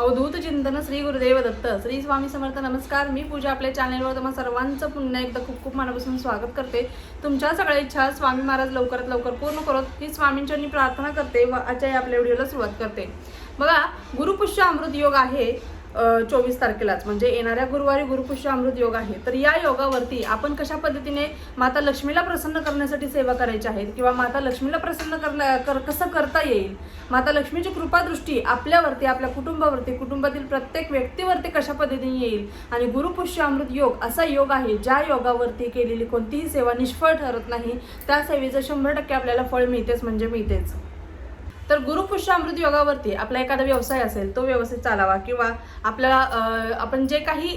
अवधूत चिंतन श्री गुरुदेव दत्त श्री स्वामी समर्थ. नमस्कार, मी पूजा आपल्या चॅनलवर तुम्हा सर्वांचं पुन्हा एकदा खूप खूप मनापासून स्वागत करते. तुमच्या सगळ्या इच्छा स्वामी महाराज लवकरात लवकर पूर्ण करत ही स्वामींची प्रार्थना करते व आजच्या आपल्या व्हिडिओला सुरुवात करते. बघा, गुरुपुष्य अमृत योग आहे 24 तारखेलाच, म्हणजे येणाऱ्या गुरुवारी गुरुपुष्य अमृत योग आहे. तर या योगावरती आपण कशा पद्धतीने माता लक्ष्मीला प्रसन्न करण्यासाठी सेवा करायची आहे किंवा माता लक्ष्मीला प्रसन्न कसं करता येईल, माता लक्ष्मीची कृपादृष्टी आपल्यावरती, आपल्या कुटुंबावरती, कुटुंबातील प्रत्येक व्यक्तीवरती कशा पद्धतीने येईल. आणि गुरुपुष्य अमृत योग असा योग आहे ज्या योगावरती केलेली कोणतीही सेवा निष्फळ ठरत नाही. त्या सेवेचं 100% आपल्याला फळ मिळतेच म्हणजे मिळतेच. तर गुरुपुष्य अमृत योगावरती आपला एखादा व्यवसाय असेल तो व्यवस्थित चालावा, किंवा आपल्याला आपण जे काही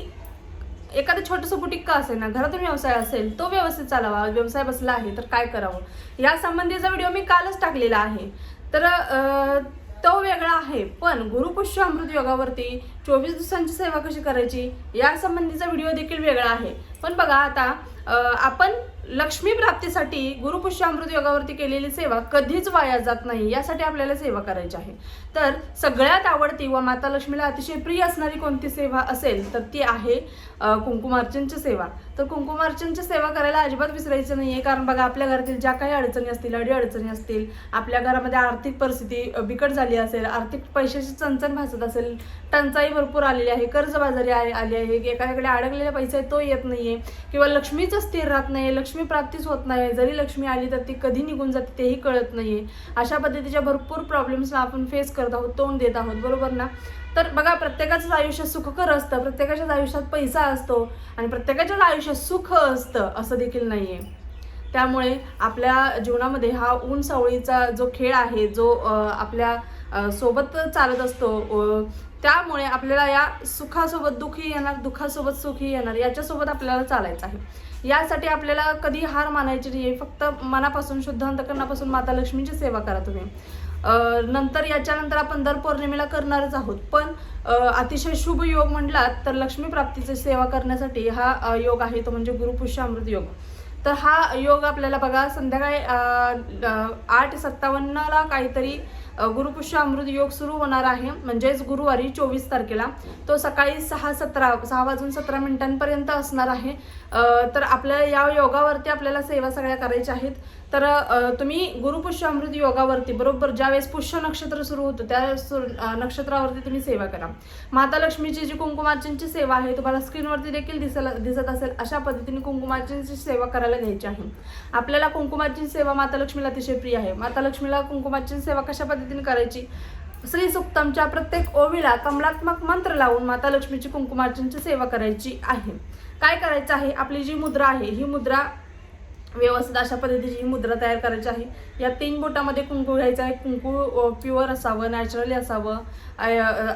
एखादं छोटंसं बुटीक का असेल ना, घरातून व्यवसाय असेल तो व्यवस्थित चालावा. व्यवसाय बसला आहे तर काय करावं या संबंधीचा व्हिडिओ मी कालच टाकलेला आहे. तर तो वेगळा आहे. पण गुरुपुष्य अमृत योगावरती 24 दिवसांची सेवा कशी करायची या संबंधीचा व्हिडिओ देखील वेगळा आहे. पण बघा, आता आपण लक्ष्मी प्राप्तीसाठी गुरुपुष्य अमृत योगावरती केलेली सेवा कधीच वाया जात नाही, यासाठी आपल्याला सेवा करायची आहे. तर सगळ्यात आवडती व माता लक्ष्मीला अतिशय प्रिय असणारी कोणती सेवा असेल तर ती आहे कुंकुमार्चनची सेवा. तर कुंकुमार्चनची सेवा करायला अजिबात विसरायचं नाहीये. कारण बघा, आपल्या घरातील ज्या काही अडचणी असतील, अडचणी असतील, आपल्या घरामध्ये आर्थिक परिस्थिती बिकट झाली असेल, आर्थिक पैशाची चणचण भासत असेल, टंचाई भरपूर आलेली आहे, कर्जबाजारी आली आहे, एखाद्याकडे अडकलेला पैसा आहे तो येत नाहीये, किंवा लक्ष्मीच स्थिर राहत नाही, लक्ष्मी प्राप्तीच होत नाही, जरी लक्ष्मी आली तर ती कधी निघून जाते तेही कळत नाहीये. अशा पद्धतीच्या भरपूर प्रॉब्लेम्सला आपण फेस करत आहोत, तोंड देत आहोत, बरोबर ना. तर बघा, प्रत्येकाचंच आयुष्य सुखकर असतं, प्रत्येकाच्याच आयुष्यात पैसा असतो आणि प्रत्येकाच्याच आयुष्यात सुख असतं असं देखील नाहीये. त्यामुळे आपल्या जीवनामध्ये हा ऊन सावळीचा जो खेळ आहे, जो आपल्या सोबत चालत असतो, त्यामुळे आपल्याला या सुखासोबत दुःखही येणार, दुःखासोबत सुखही येणार, याच्यासोबत आपल्याला चालायचं आहे. यासाठी आपल्याला कधी हार मानायची नाही. फक्त मनापासून, शुद्ध अंतकरणापासून माता लक्ष्मीची सेवा करा तुम्ही. नंतर याच्यानंतर आपण दर पौर्णिमेला करणारच आहोत. पण अतिशय शुभ योग म्हटलात तर लक्ष्मी प्राप्तीची सेवा करण्यासाठी हा योग आहे, तो म्हणजे गुरुपुष्य अमृत योग. तर हा योग आपल्याला बघा, संध्याकाळी 8:57 काहीतरी गुरुपुष्य अमृत योग सुरू होणार आहे, म्हणजेच गुरुवारी 24 तारखेला. तो सकाळी 6:17 असणार आहे. तर आपल्या या योगावरती आपल्याला सेवा सगळ्या करायच्या आहेत. तर तुम्ही गुरुपुष्य अमृत योगावरती बरोबर ज्यावेळेस पुष्य नक्षत्र सुरू होतं त्या नक्षत्रावरती तुम्ही सेवा करा. माता लक्ष्मीची जी कुंकुमार्चनची सेवा आहे, तुम्हाला स्क्रीनवरती देखील दिसत असेल, अशा पद्धतीने कुंकुमार्चनची सेवा करायला घ्यायची आहे. आपल्याला कुंकुमार्चन सेवा माता लक्ष्मीला अतिशय प्रिय आहे. माता लक्ष्मीला कुंकुमार्चन सेवा कशा पद्धतीने करायची, श्री सुक्तमच्या प्रत्येक ओवीला कमलात्मक मंत्र लावून माता लक्ष्मीची कुंकुमार्चनची सेवा करायची आहे. काय करायचं आहे, आपली जी मुद्रा आहे ही मुद्रा व्यवस्थित अशा पद्धतीची ही मुद्रा तयार करायची आहे. या 3 बोटामध्ये कुंकू घ्यायचं आहे. कुंकू प्युअर असावं, नॅचरली असावं,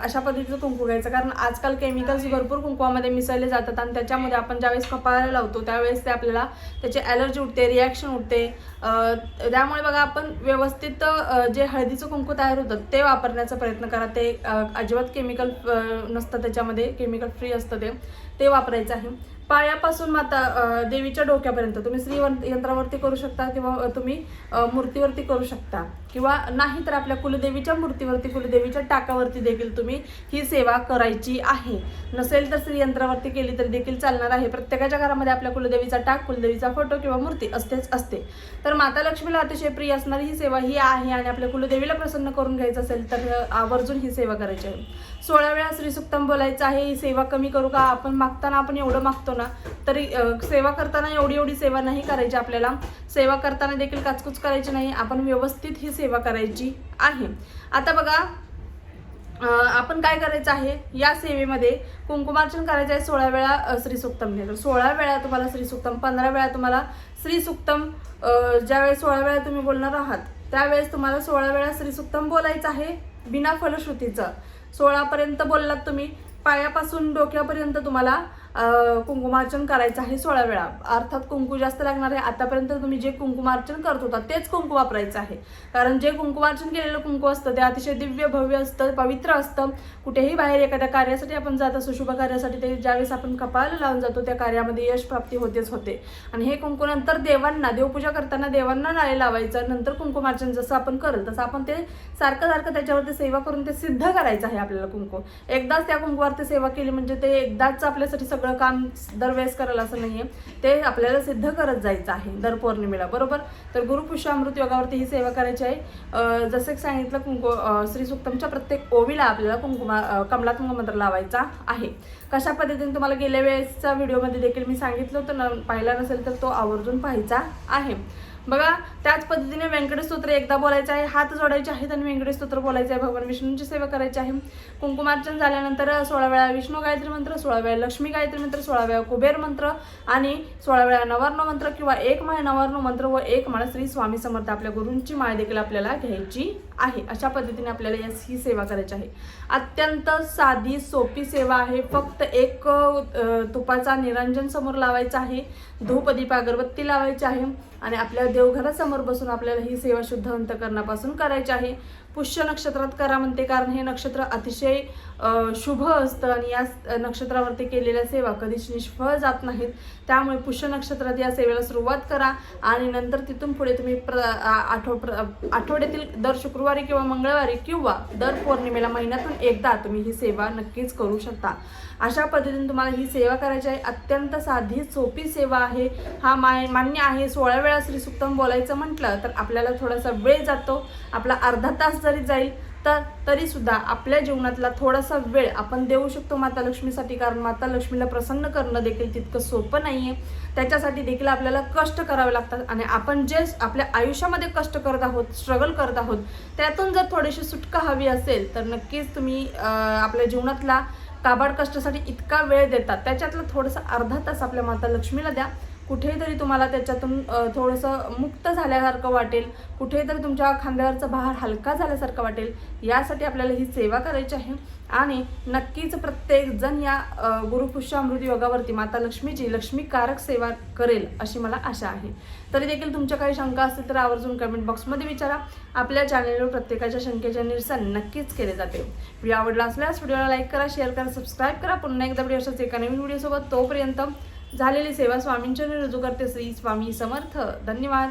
अशा पद्धतीचं कुंकू घ्यायचं. कारण आजकाल केमिकल्स भरपूर कुंकवामध्ये मिसळले जातात आणि त्याच्यामध्ये आपण ज्यावेळेस कपाळाला लावतो त्यावेळेस ते आपल्याला त्याची ॲलर्जी उठते, रिॲक्शन उठते. त्यामुळे बघा, आपण व्यवस्थित जे हळदीचं कुंकू तयार होतं ते वापरण्याचा प्रयत्न करा. ते अजिबात केमिकल नसतं, त्याच्यामध्ये केमिकल फ्री असतं, ते वापरायचं आहे. पायापासून माता देवीच्या डोक्यापर्यंत तुम्ही श्री यंत्रावरती करू शकता, किंवा तुम्ही मूर्तीवरती करू शकता, किंवा नाही तर आपल्या कुलदेवीच्या मूर्तीवरती, कुलदेवीच्या टाकावरती देखील तुम्ही ही सेवा करायची आहे. नसेल तर श्री यंत्रावरती केली तरी देखील चालणार आहे. प्रत्येकाच्या घरामध्ये आपल्या कुलदेवीचा टाक, कुलदेवीचा फोटो किंवा मूर्ती असते. तर माता लक्ष्मीला अतिशय प्रिय असणारी ही सेवा ही आहे. आणि आपल्या कुलदेवीला प्रसन्न करून घ्यायचं असेल तर आवर्जून ही सेवा करायची आहे. 16 वेळा श्री सुक्तम बोलायचं आहे. ही सेवा कमी करू का, आपण मागताना आपण एवढं मागतो ना, तरी सेवा करताना एवढी सेवा नाही करायची. आपल्याला सेवा करताना देखील काचकूच करायची नाही, आपण व्यवस्थित ही सेवा करायची आहे. आता बघा, आपण काय करायचं आहे, या सेवेमध्ये कुंकुमार्चन करायचं आहे 16 वेळा श्रीसुक्तम. तर 16 वेळा तुम्हाला श्रीसुक्तम, 15 वेळा तुम्हाला श्रीसुक्तम. ज्यावेळेस 16 वेळा तुम्ही बोलणार आहात त्यावेळेस तुम्हाला 16 वेळा श्रीसुक्तम बोलायचं आहे बिना फलश्रुतीचं. 16 पर्यंत बोललात तुम्ही, पायापासून डोक्यापर्यंत तुम्हाला कुंकुमार्चन करायचं आहे 16 वेळा. अर्थात कुंकू जास्त लागणार आहे. आतापर्यंत तुम्ही जे कुंकुमार्चन करत होता तेच कुंकू वापरायचं आहे, कारण जे कुंकुमार्चन केलेलं कुंकू असतं ते अतिशय दिव्य भव्य असतं, पवित्र असतं. कुठेही बाहेर एखाद्या कार्यासाठी आपण जात असतो, शुभ कार्यासाठी, ते ज्यावेळेस आपण कपाळाला लावून जातो त्या कार्यामध्ये यश प्राप्ती होतेच होते. आणि हे कुंकू नंतर देवांना, देवपूजा करताना देवांना नाळे लावायचं, नंतर कुंकुमार्चन जसं आपण करल तसं आपण ते सारखं सारखं त्याच्यावरती सेवा करून ते सिद्ध करायचं आहे आपल्याला. कुंकू एकदाच त्या कुंकूवरती सेवा केली म्हणजे ते एकदाच आपल्यासाठी सगळं काम दरवेळेस करायला असं नाहीये, ते आपल्याला सिद्ध करत जायचं आहे दर पौर्णिमेला, बरोबर. तर गुरुपुष्यामृत योगावरती ही सेवा करायची आहे. जसं की सांगितलं, कुंकू श्री सुक्तमच्या प्रत्येक ओवीला आपल्याला कमलात्मक मंत्र लावायचा आहे. कशा पद्धतीने तुम्हाला गेल्या वेळेसच्या व्हिडिओमध्ये देखील मी सांगितलं होतं, पाहिला नसेल तर तो आवर्जून पाहायचा आहे. बघा, त्याच पद्धतीने व्यंकटेश स्तोत्र एकदा बोलायचं आहे, हात जोडायचे आहेत आणि व्यंकटेश स्तोत्र बोलायचं आहे. भगवान विष्णूंची सेवा करायची आहे. कुंकुमार्चन झाल्यानंतर 16 वेळा विष्णू गायत्री मंत्र, 16 वेळा लक्ष्मी गायत्री मंत्र, 16 वेळा कुबेर मंत्र आणि 16 वेळा नवार्णव मंत्र किंवा 1 माळ नवार्णव मंत्र व 1 माळ श्री स्वामी समर्थ आपल्या गुरूंची माळ देखील आपल्याला घ्यायची आहे. अशा पद्धतीने आपल्याला ही सेवा करायची आहे. अत्यंत साधी सोपी सेवा आहे. फक्त एक तुपाचा निरंजन समोर लावायचा आहे, धूप दीप अगरबत्ती लावायची आहे आणि आपल्या देवघरासमोर बसून आपल्याला ही सेवा शुद्ध अंतःकरणापासून करायची आहे. पुष्य नक्षत्रात करा म्हणते, कारण हे नक्षत्र अतिशय शुभ असतं आणि या नक्षत्रावरती केलेल्या सेवा कधीच निष्फळ जात नाहीत. त्यामुळे पुष्य नक्षत्रात या सेवेला सुरुवात करा आणि नंतर तिथून पुढे तुम्ही आठवड्यातील दर शुक्रवारी किंवा मंगळवारी किंवा दर पौर्णिमेला महिन्यातून एकदा तुम्ही ही सेवा नक्कीच करू शकता. अशा पद्धतीने तुम्हाला ही सेवा करायची आहे. अत्यंत साधी सोपी सेवा आहे. हा मान्य आहे, 16 वेळा श्री सुक्तम बोलायचं म्हटलं तर आपल्याला थोडासा वेळ जातो, आपला अर्धा तास जरी जाईल तरी सुद्धा आपल्या जीवनातला थोडासा वेळ आपण देऊ शकतो माता लक्ष्मीसाठी, कारण माता लक्ष्मीला प्रसन्न करणं देखील तितकं सोपं नाहीये. त्याच्यासाठी देखील आपल्याला कष्ट करावे लागतात आणि आपण जे आपल्या आयुष्यामध्ये कष्ट करत आहोत, स्ट्रगल करत आहोत, त्यातून जर थोडीशी सुटका हवी असेल तर नक्कीच तुम्ही आपल्या जीवनातला काबाड कष्टासाठी इतका वेळ देतात, त्याच्यातलं थोडंसं अर्धा तास आपल्या माता लक्ष्मीला द्या. कुठेतरी तुम्हाला त्याच्यातून थोडंसं मुक्त झाल्यासारखं वाटेल, कुठेतरी तुमच्या खांद्यावरचा भार हलका झाल्यासारखं वाटेल. यासाठी आपल्याला ही सेवा करायची आहे आणि नक्कीच प्रत्येक जण या गुरुपुष्यामृत योगावरती माता लक्ष्मीची लक्ष्मीकारक सेवा करेल अशी मला आशा आहे. तरी देखील तुमच्या काही शंका असतील तर आवर्जून कमेंट बॉक्समध्ये विचारा. आपल्या चॅनलवर प्रत्येकाच्या शंकेचे निरसन नक्कीच केले जाते. व्हिडिओ आवडला असल्यास व्हिडिओला लाईक करा, शेअर करा, सबस्क्राईब करा. पुन्हा एकदा व्हिडिओ अशाच एका नवीन व्हिडिओसोबत. तोपर्यंत झालेली सेवा स्वामींच्या रुजू करते. श्री स्वामी समर्थ. धन्यवाद.